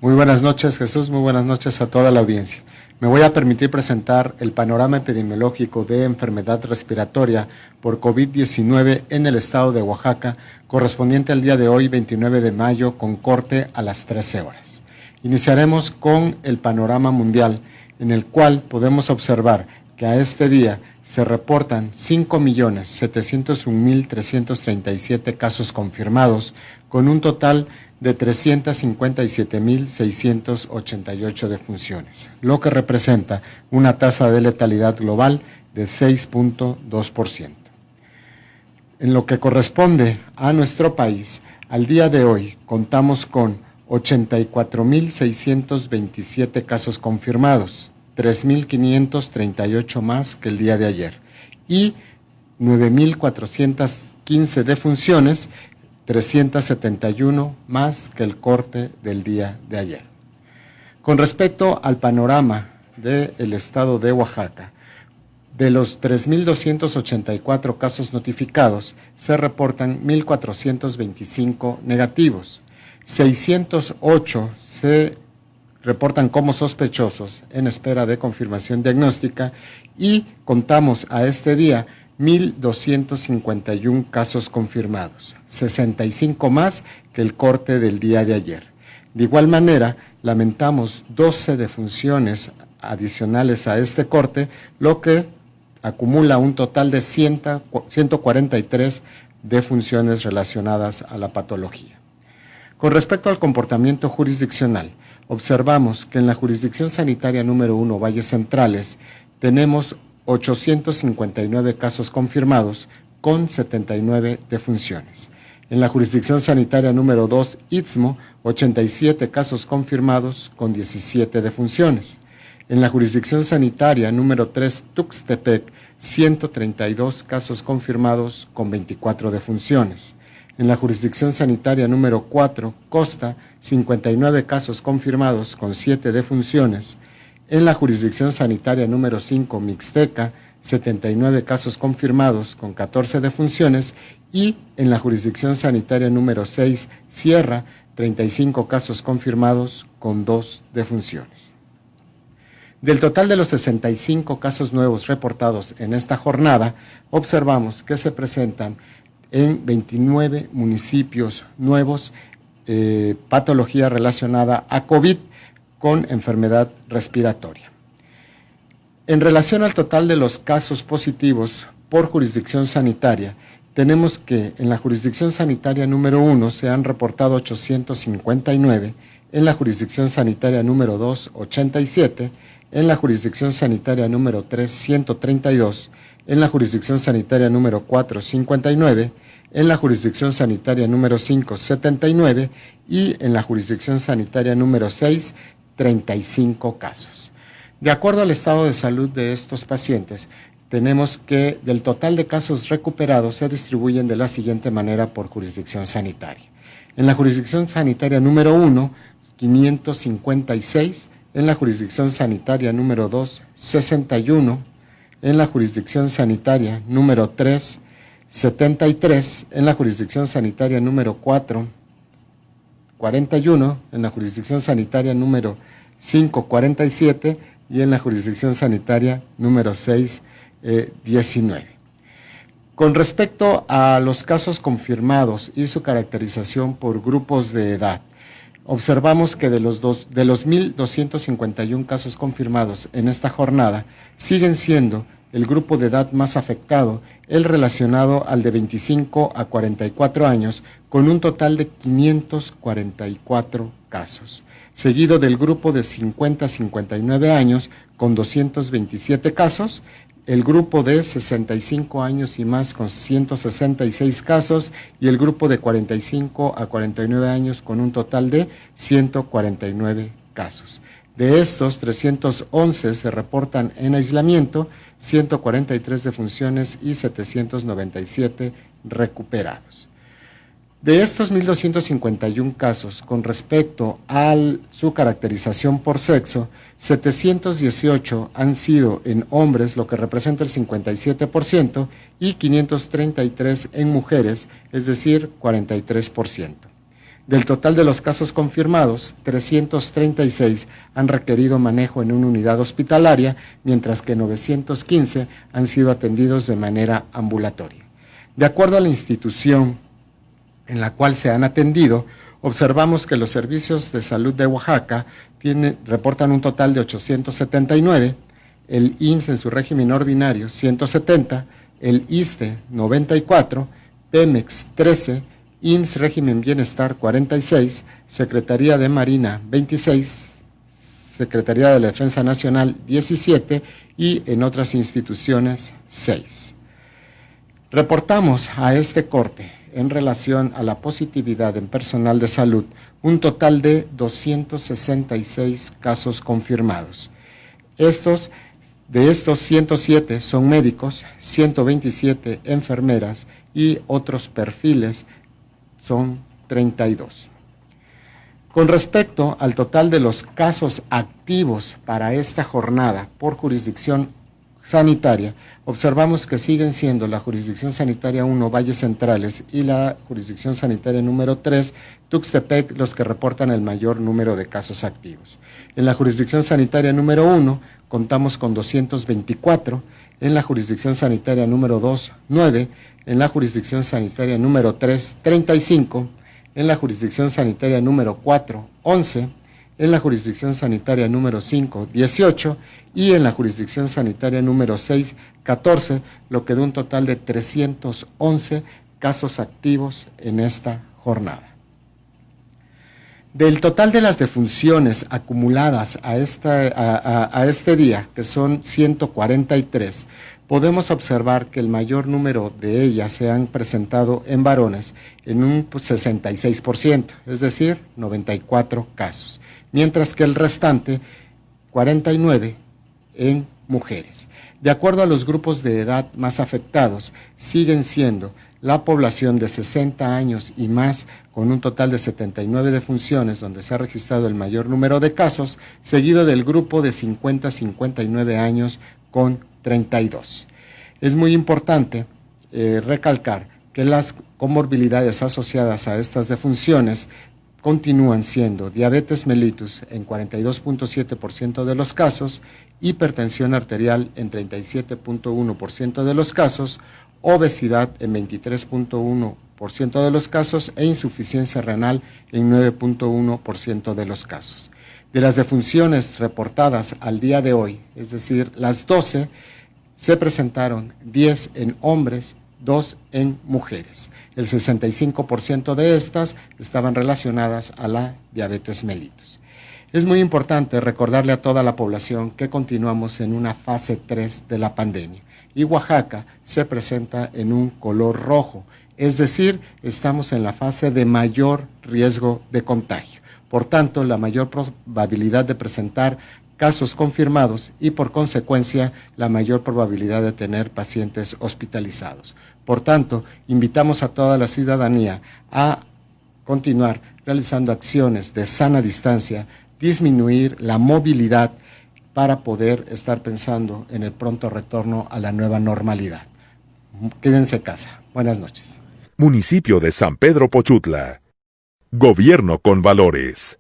Muy buenas noches, Jesús, muy buenas noches a toda la audiencia. Me voy a permitir presentar el panorama epidemiológico de enfermedad respiratoria por COVID-19 en el estado de Oaxaca, correspondiente al día de hoy, 29 de mayo, con corte a las 13 horas. Iniciaremos con el panorama mundial, en el cual podemos observar que a este día se reportan 5.701.337 casos confirmados, con un total de 357.688 defunciones, lo que representa una tasa de letalidad global de 6.2%. En lo que corresponde a nuestro país, al día de hoy contamos con 84.627 casos confirmados, 3.538 más que el día de ayer, y 9.415 defunciones, 371 más que el corte del día de ayer. Con respecto al panorama del estado de Oaxaca, de los 3.284 casos notificados, se reportan 1.425 negativos, 608 se reportan como sospechosos en espera de confirmación diagnóstica y contamos a este día 1.251 casos confirmados, 65 más que el corte del día de ayer. De igual manera, lamentamos 12 defunciones adicionales a este corte, lo que acumula un total de 143 defunciones relacionadas a la patología. Con respecto al comportamiento jurisdiccional, observamos que en la jurisdicción sanitaria número 1, Valles Centrales, tenemos 859 casos confirmados con 79 defunciones. En la jurisdicción sanitaria número 2, Istmo, 87 casos confirmados con 17 defunciones. En la jurisdicción sanitaria número 3, Tuxtepec, 132 casos confirmados con 24 defunciones. En la jurisdicción sanitaria número 4, Costa, 59 casos confirmados con 7 defunciones. En la jurisdicción sanitaria número 5, Mixteca, 79 casos confirmados con 14 defunciones, y en la jurisdicción sanitaria número 6, Sierra, 35 casos confirmados con 2 defunciones. Del total de los 65 casos nuevos reportados en esta jornada, observamos que se presentan en 29 municipios nuevos patología relacionada a COVID con enfermedad respiratoria. En relación al total de los casos positivos por jurisdicción sanitaria, tenemos que en la jurisdicción sanitaria número 1 se han reportado 859, en la jurisdicción sanitaria número 2, 87, en la jurisdicción sanitaria número 3, 132, en la jurisdicción sanitaria número 4, 59, en la jurisdicción sanitaria número 5, 79 y en la jurisdicción sanitaria número 6, 35 casos. De acuerdo al estado de salud de estos pacientes, tenemos que del total de casos recuperados se distribuyen de la siguiente manera por jurisdicción sanitaria. En la jurisdicción sanitaria número 1, 556, en la jurisdicción sanitaria número 2, 61, en la jurisdicción sanitaria número 3, 73, en la jurisdicción sanitaria número 4, 41, en la jurisdicción sanitaria número 5, 47 y en la jurisdicción sanitaria número 6, 19. Con respecto a los casos confirmados y su caracterización por grupos de edad, observamos que de los 1.251 casos confirmados en esta jornada, siguen siendo el grupo de edad más afectado, el relacionado al de 25 a 44 años, con un total de 544 casos, seguido del grupo de 50 a 59 años, con 227 casos, el grupo de 65 años y más con 166 casos y el grupo de 45 a 49 años con un total de 149 casos. De estos, 311 se reportan en aislamiento, 143 defunciones y 797 recuperados. De estos 1.251 casos, con respecto a su caracterización por sexo, 718 han sido en hombres, lo que representa el 57%, y 533 en mujeres, es decir, 43%. Del total de los casos confirmados, 336 han requerido manejo en una unidad hospitalaria, mientras que 915 han sido atendidos de manera ambulatoria. De acuerdo a la institución en la cual se han atendido, observamos que los servicios de salud de Oaxaca reportan un total de 879, el IMSS en su régimen ordinario 170, el ISSSTE 94, Pemex 13, IMSS régimen bienestar 46, Secretaría de Marina 26, Secretaría de la Defensa Nacional 17 y en otras instituciones 6. Reportamos a este corte, en relación a la positividad en personal de salud, un total de 266 casos confirmados. De estos 107 son médicos, 127 enfermeras y otros perfiles son 32. Con respecto al total de los casos activos para esta jornada por jurisdicción sanitaria, observamos que siguen siendo la jurisdicción sanitaria 1, Valles Centrales, y la jurisdicción sanitaria número 3, Tuxtepec, los que reportan el mayor número de casos activos. En la jurisdicción sanitaria número 1, contamos con 224, en la jurisdicción sanitaria número 2, 9, en la jurisdicción sanitaria número 3, 35, en la jurisdicción sanitaria número 4, 11, en la jurisdicción sanitaria número 5, 18 y en la jurisdicción sanitaria número 6, 14, lo que da un total de 311 casos activos en esta jornada. Del total de las defunciones acumuladas a este día, que son 143, podemos observar que el mayor número de ellas se han presentado en varones en un 66%, es decir, 94 casos, mientras que el restante, 49, en mujeres. De acuerdo a los grupos de edad más afectados, siguen siendo la población de 60 años y más, con un total de 79 defunciones, donde se ha registrado el mayor número de casos, seguido del grupo de 50 a 59 años con 32. Es muy importante recalcar que las comorbilidades asociadas a estas defunciones continúan siendo diabetes mellitus en 42.7% de los casos, hipertensión arterial en 37.1% de los casos, obesidad en 23.1% de los casos e insuficiencia renal en 9.1% de los casos. De las defunciones reportadas al día de hoy, es decir, las 12, se presentaron 10 en hombres, 2 en mujeres. El 65% de estas estaban relacionadas a la diabetes mellitus. Es muy importante recordarle a toda la población que continuamos en una fase 3 de la pandemia y Oaxaca se presenta en un color rojo, es decir, estamos en la fase de mayor riesgo de contagio. Por tanto, la mayor probabilidad de presentar casos confirmados y por consecuencia la mayor probabilidad de tener pacientes hospitalizados. Por tanto, invitamos a toda la ciudadanía a continuar realizando acciones de sana distancia, disminuir la movilidad para poder estar pensando en el pronto retorno a la nueva normalidad. Quédense en casa. Buenas noches. Municipio de San Pedro Pochutla. Gobierno con valores.